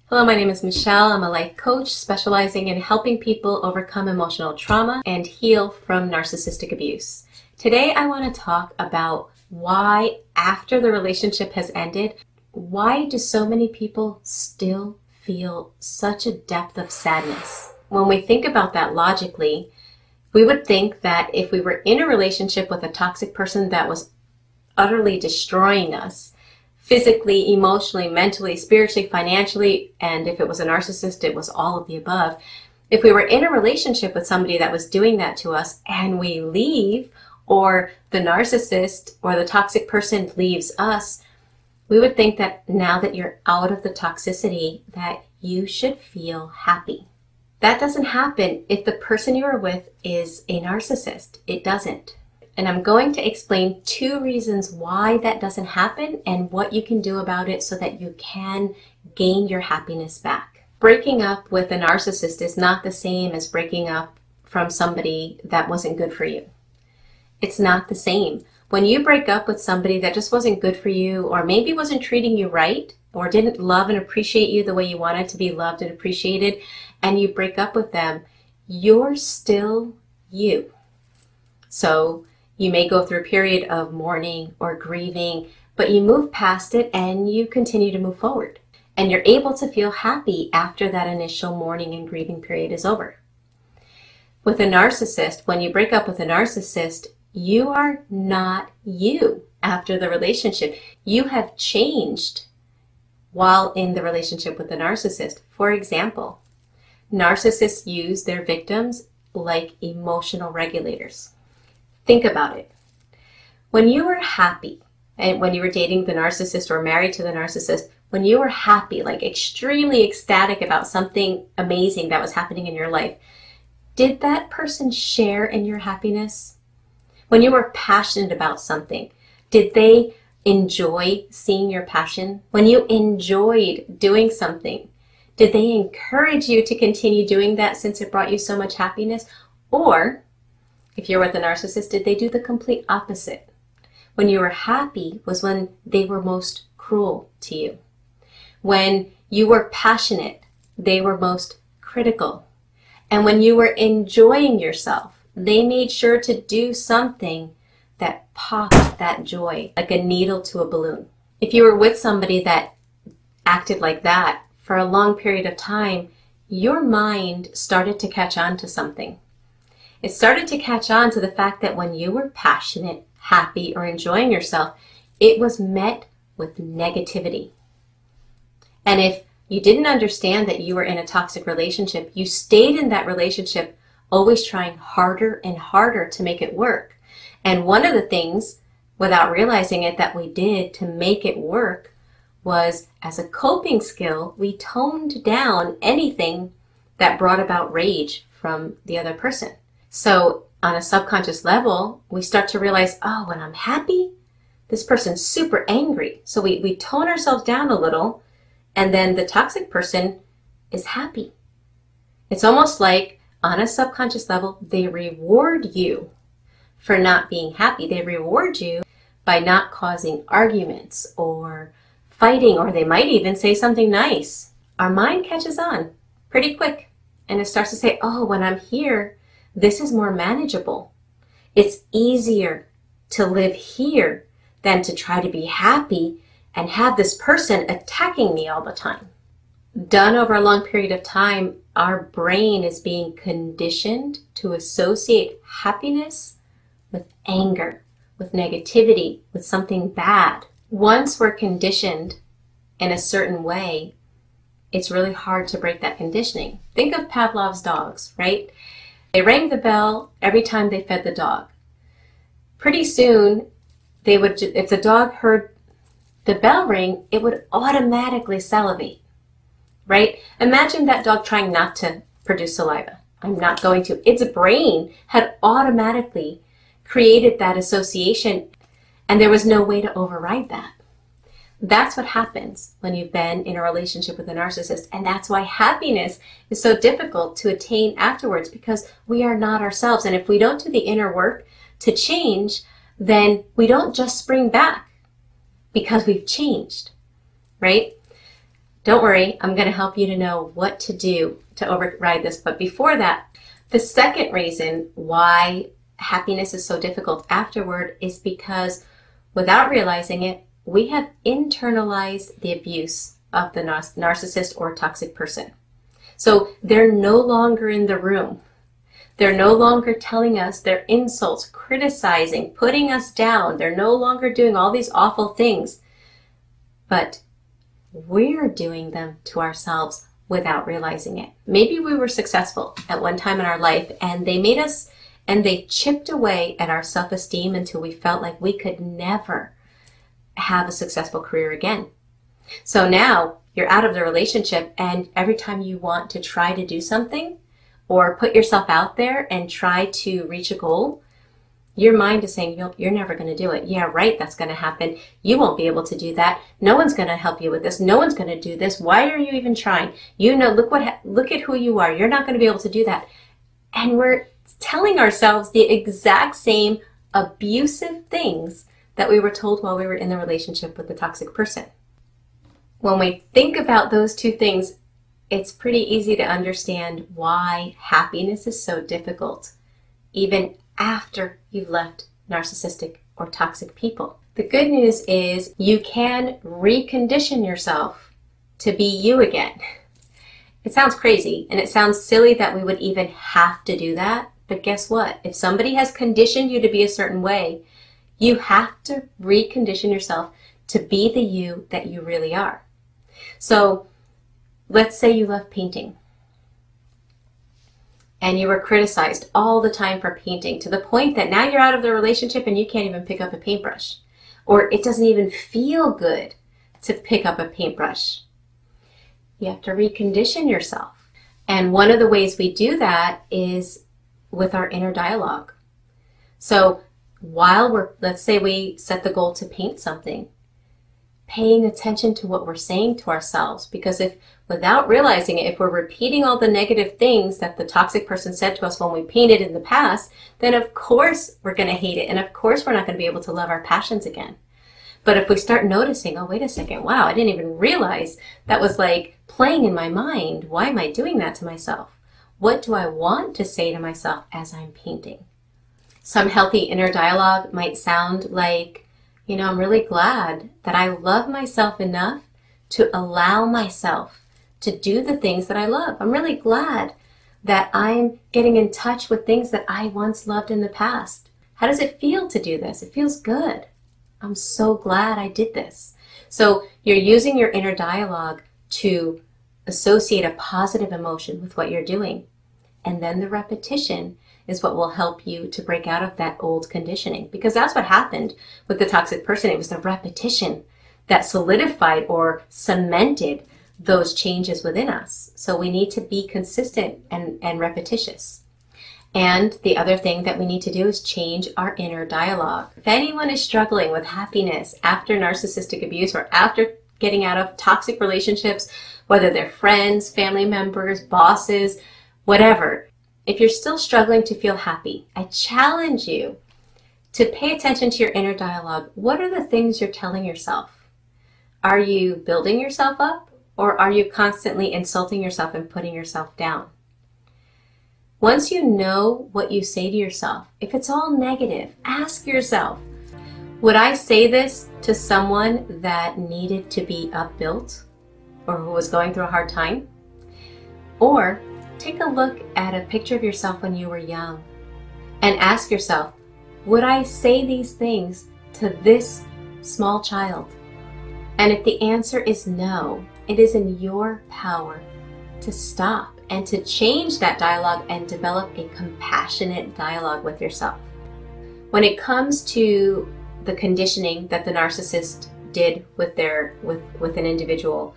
Hello, my name is Michelle. I'm a life coach specializing in helping people overcome emotional trauma and heal from narcissistic abuse. Today, I want to talk about why, after the relationship has ended, why do so many people still feel such a depth of sadness? When we think about that logically, we would think that if we were in a relationship with a toxic person that was utterly destroying us, physically, emotionally, mentally, spiritually, financially, and if it was a narcissist, it was all of the above. If we were in a relationship with somebody that was doing that to us and we leave, or the narcissist or the toxic person leaves us, we would think that now that you're out of the toxicity, that you should feel happy. That doesn't happen if the person you are with is a narcissist. It doesn't. And I'm going to explain 2 reasons why that doesn't happen and what you can do about it so that you can gain your happiness back. Breaking up with a narcissist is not the same as breaking up from somebody that wasn't good for you. It's not the same. When you break up with somebody that just wasn't good for you, or maybe wasn't treating you right, or didn't love and appreciate you the way you wanted to be loved and appreciated, and you break up with them, you're still you. So you may go through a period of mourning or grieving, but you move past it and you continue to move forward. And you're able to feel happy after that initial mourning and grieving period is over. With a narcissist, when you break up with a narcissist, you are not you after the relationship. You have changed while in the relationship with the narcissist. For example, narcissists use their victims like emotional regulators. Think about it. When you were happy, and when you were dating the narcissist or married to the narcissist, when you were happy, like extremely ecstatic about something amazing that was happening in your life, did that person share in your happiness? When you were passionate about something, did they enjoy seeing your passion? When you enjoyed doing something, did they encourage you to continue doing that since it brought you so much happiness? Or if you're with a narcissist, did they do the complete opposite? When you were happy was when they were most cruel to you. When you were passionate, they were most critical. And when you were enjoying yourself, they made sure to do something that popped that joy, like a needle to a balloon. If you were with somebody that acted like that for a long period of time, your mind started to catch on to something. It started to catch on to the fact that when you were passionate, happy, or enjoying yourself, it was met with negativity. And if you didn't understand that you were in a toxic relationship, you stayed in that relationship always trying harder and harder to make it work. And one of the things, without realizing it, that we did to make it work was, as a coping skill, we toned down anything that brought about rage from the other person. So on a subconscious level, we start to realize, oh, when I'm happy, this person's super angry. So we tone ourselves down a little, and then the toxic person is happy. It's almost like, on a subconscious level, they reward you for not being happy. They reward you by not causing arguments or fighting, or they might even say something nice. Our mind catches on pretty quick, and it starts to say, oh, when I'm here, this is more manageable. It's easier to live here than to try to be happy and have this person attacking me all the time. Done over a long period of time, our brain is being conditioned to associate happiness with anger, with negativity, with something bad. Once we're conditioned in a certain way, it's really hard to break that conditioning. Think of Pavlov's dogs, right? They rang the bell every time they fed the dog. Pretty soon, they would, if the dog heard the bell ring, it would automatically salivate, right? Imagine that dog trying not to produce saliva. I'm not going to. Its brain had automatically created that association, and there was no way to override that. That's what happens when you've been in a relationship with a narcissist, and that's why happiness is so difficult to attain afterwards, because we are not ourselves. And if we don't do the inner work to change, then we don't just spring back because we've changed, right? Don't worry, I'm going to help you to know what to do to override this. But before that, the second reason why happiness is so difficult afterward is because without realizing it, we have internalized the abuse of the narcissist or toxic person. So they're no longer in the room. They're no longer telling us their insults, criticizing, putting us down. They're no longer doing all these awful things. But we're doing them to ourselves without realizing it. Maybe we were successful at one time in our life and they chipped away at our self-esteem until we felt like we could never have a successful career again. So now you're out of the relationship, and every time you want to try to do something or put yourself out there and try to reach a goal, your mind is saying, you're never going to do it. Yeah, right, that's going to happen. You won't be able to do that. No one's going to help you with this. No one's going to do this. Why are you even trying? You know, look at who you are. You're not going to be able to do that. And we're telling ourselves the exact same abusive things that we were told while we were in the relationship with the toxic person. When we think about those two things, it's pretty easy to understand why happiness is so difficult, even after you've left narcissistic or toxic people. The good news is you can recondition yourself to be you again. It sounds crazy, and it sounds silly that we would even have to do that, but guess what? If somebody has conditioned you to be a certain way, you have to recondition yourself to be the you that you really are. So let's say you love painting and you were criticized all the time for painting to the point that now you're out of the relationship and you can't even pick up a paintbrush, or it doesn't even feel good to pick up a paintbrush. You have to recondition yourself. And one of the ways we do that is with our inner dialogue. So while let's say we set the goal to paint something, paying attention to what we're saying to ourselves, because if without realizing it, if we're repeating all the negative things that the toxic person said to us when we painted in the past, then of course we're going to hate it, and of course we're not going to be able to love our passions again. But if we start noticing, oh, wait a second, wow, I didn't even realize that was like playing in my mind. Why am I doing that to myself? What do I want to say to myself as I'm painting? Some healthy inner dialogue might sound like, you know, I'm really glad that I love myself enough to allow myself to do the things that I love. I'm really glad that I'm getting in touch with things that I once loved in the past. How does it feel to do this? It feels good. I'm so glad I did this. So you're using your inner dialogue to associate a positive emotion with what you're doing. And then the repetition is what will help you to break out of that old conditioning. Because that's what happened with the toxic person. It was the repetition that solidified or cemented those changes within us. So we need to be consistent and repetitious. And the other thing that we need to do is change our inner dialogue. If anyone is struggling with happiness after narcissistic abuse or after getting out of toxic relationships, whether they're friends, family members, bosses, whatever, if you're still struggling to feel happy, I challenge you to pay attention to your inner dialogue. What are the things you're telling yourself? Are you building yourself up, or are you constantly insulting yourself and putting yourself down? Once you know what you say to yourself, if it's all negative, ask yourself, would I say this to someone that needed to be upbuilt or who was going through a hard time? Or take a look at a picture of yourself when you were young and ask yourself, would I say these things to this small child? And if the answer is no, it is in your power to stop and to change that dialogue and develop a compassionate dialogue with yourself. When it comes to the conditioning that the narcissist did with an individual,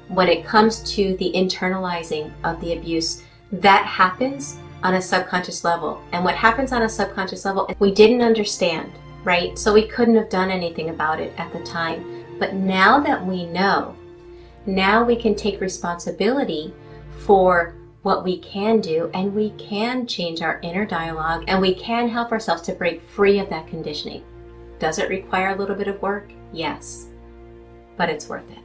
when it comes to the internalizing of the abuse, that happens on a subconscious level. And what happens on a subconscious level, we didn't understand, right? So we couldn't have done anything about it at the time. But now that we know, now we can take responsibility for what we can do, and we can change our inner dialogue, and we can help ourselves to break free of that conditioning. Does it require a little bit of work? Yes, but it's worth it.